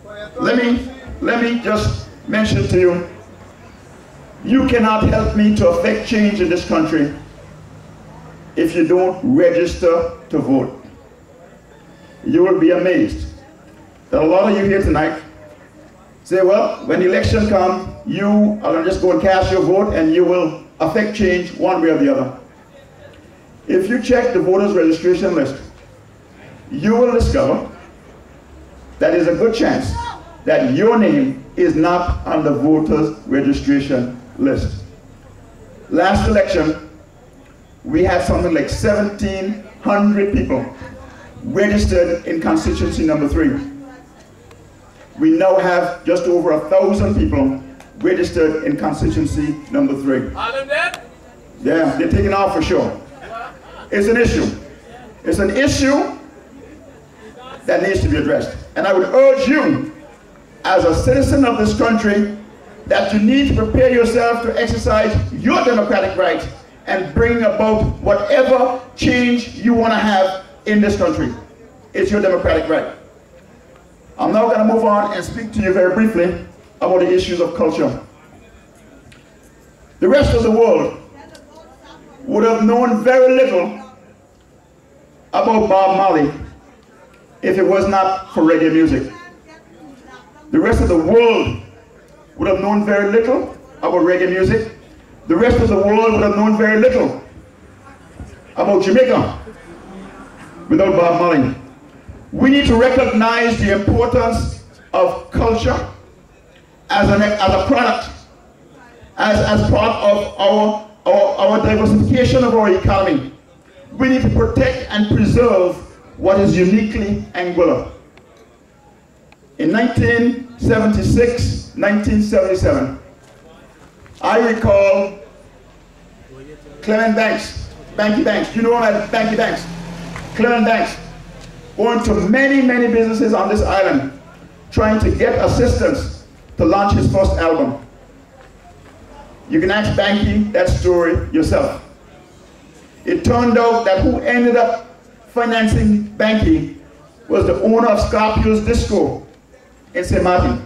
Let me just mention to you, you cannot help me to affect change in this country if you don't register to vote. You will be amazed that a lot of you here tonight say, well, when the election comes, you are going to just go and cast your vote and you will affect change one way or the other. If you check the voters registration list, you will discover that there's a good chance that your name is not on the voters registration list. Last election, we had something like 1,700 people registered in constituency number 3. We now have just over 1,000 people registered in constituency number 3. Yeah, they're taking off for sure. It's an issue. It's an issue that needs to be addressed. And I would urge you, as a citizen of this country, that you need to prepare yourself to exercise your democratic right and bring about whatever change you want to have in this country. It's your democratic right. I'm now going to move on and speak to you very briefly about the issues of culture. The rest of the world would have known very little about Bob Marley if it was not for reggae music. The rest of the world would have known very little about reggae music. The rest of the world would have known very little about Jamaica without Bob Marley. We need to recognize the importance of culture as a product, as part of our diversification of our economy. We need to protect and preserve what is uniquely Anguilla. In 1976, 1977, I recall Clement Banks, Banky Banks, you know him as Banky Banks, Clement Banks, going to many businesses on this island, trying to get assistance to launch his first album. You can ask Banky that story yourself. It turned out that who ended up financing Banky was the owner of Scorpio's Disco in St. Martin.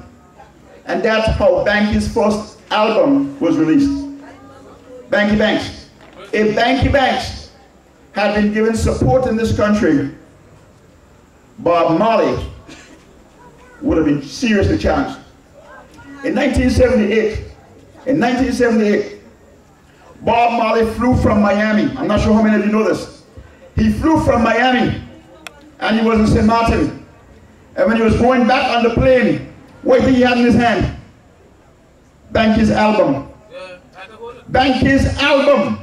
And that's how Banky's first album was released. Banky Banks. If Banky Banks had been given support in this country, Bob Marley would have been seriously challenged. In 1978, Bob Marley flew from Miami. I'm not sure how many of you know this. He flew from Miami and he was in St. Martin. And when he was going back on the plane, what did he have in his hand? Banky's album. Banky's album.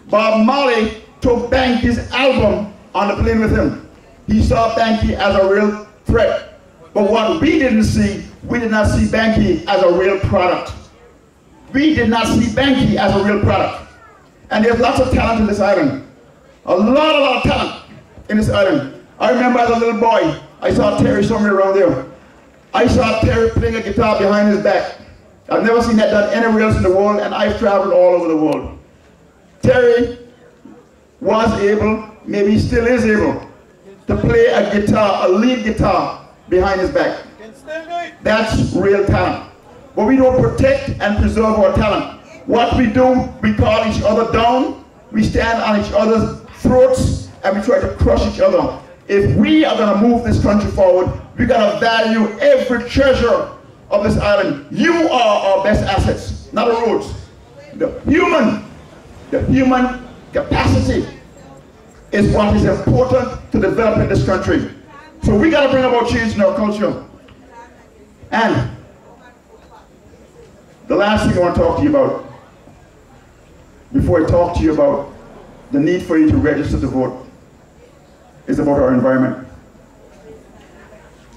Bob Marley took Banky's album on the plane with him. He saw Banky as a real threat. But what we didn't see, we did not see Banky as a real product. We did not see Banky as a real product. And there's lots of talent in this island. A lot of talent in this island. I remember as a little boy, I saw Terry somewhere around there. I saw Terry playing a guitar behind his back. I've never seen that done anywhere else in the world, and I've traveled all over the world. Terry was able, maybe still is able, to play a guitar, a lead guitar behind his back. That's real talent. But we don't protect and preserve our talent. What we do, we call each other down, we stand on each other's throats, and we try to crush each other. If we are going to move this country forward, we got to value every treasure of this island. You are our best assets, not the roads. The human capacity is what is important to develop in this country. So we got to bring about change in our culture. And the last thing I want to talk to you about, before I talk to you about the need for you to register to vote, is about our environment.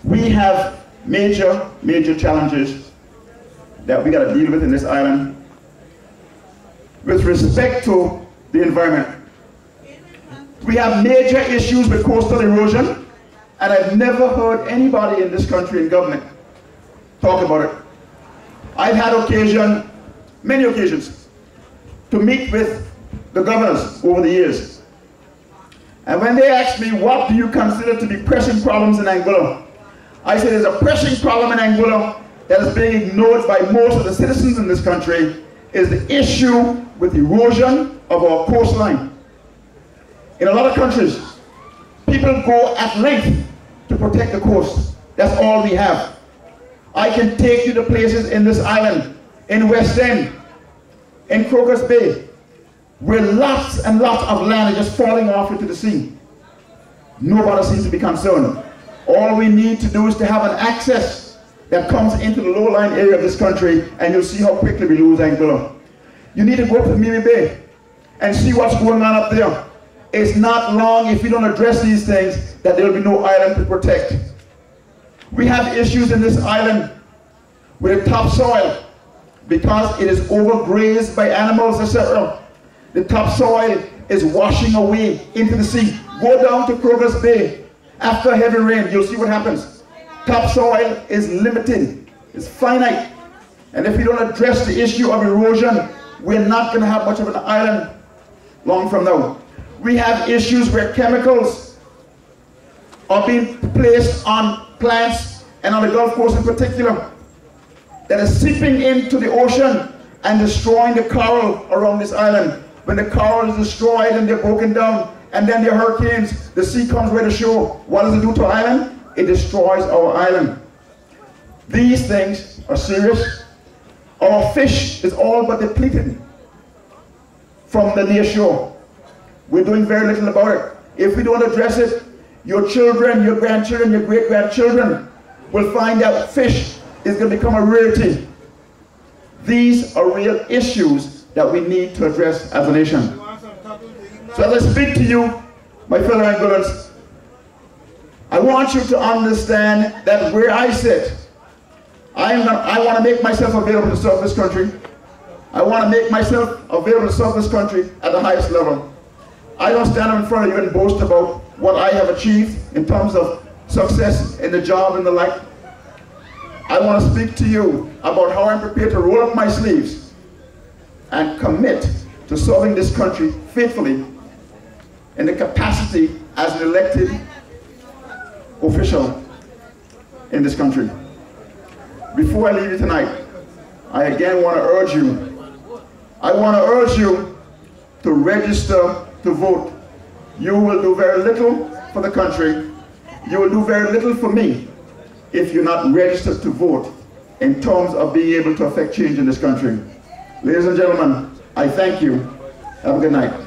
We have major challenges that we got to deal with in this island with respect to the environment. We have major issues with coastal erosion, and I've never heard anybody in this country in government talk about it. I've had occasion, many occasions, to meet with the governors over the years. And when they ask me, what do you consider to be pressing problems in Anguilla? I say there's a pressing problem in Angola that is being ignored by most of the citizens in this country, is the issue with erosion of our coastline. In a lot of countries, people go at length to protect the coast. That's all we have. I can take you to places in this island, in West End, in Crocus Bay, where lots and lots of land is just falling off into the sea. Nobody seems to be concerned. All we need to do is to have an access that comes into the low-lying area of this country, and you'll see how quickly we lose Angola. You need to go up to Mimi Bay and see what's going on up there. It's not long, if we don't address these things, that there will be no island to protect. We have issues in this island with the topsoil because it is overgrazed by animals, etc. The topsoil is washing away into the sea. Go down to Crocus Bay after heavy rain, you'll see what happens. Topsoil is limited, it's finite. And if we don't address the issue of erosion, we're not going to have much of an island long from now. We have issues where chemicals are being placed on plants, and on the Gulf Coast in particular, that is seeping into the ocean and destroying the coral around this island. When the coral is destroyed and they're broken down, and then there are hurricanes, the sea comes right ashore. What does it do to our island? It destroys our island. These things are serious. Our fish is all but depleted from the near shore. We're doing very little about it. If we don't address it, your children, your grandchildren, your great-grandchildren will find that fish is going to become a rarity. These are real issues that we need to address as a nation. So as I speak to you, my fellow Angolans, I want you to understand that where I sit, I want to make myself available to serve this country. I want to make myself available to serve this country at the highest level. I don't stand in front of you and boast about what I have achieved in terms of success in the job and the like. I want to speak to you about how I'm prepared to roll up my sleeves and commit to serving this country faithfully in the capacity as an elected official in this country. Before I leave you tonight, I again want to urge you, to register to vote. You will do very little for the country. You will do very little for me if you're not registered to vote in terms of being able to affect change in this country. Ladies and gentlemen, I thank you. Have a good night.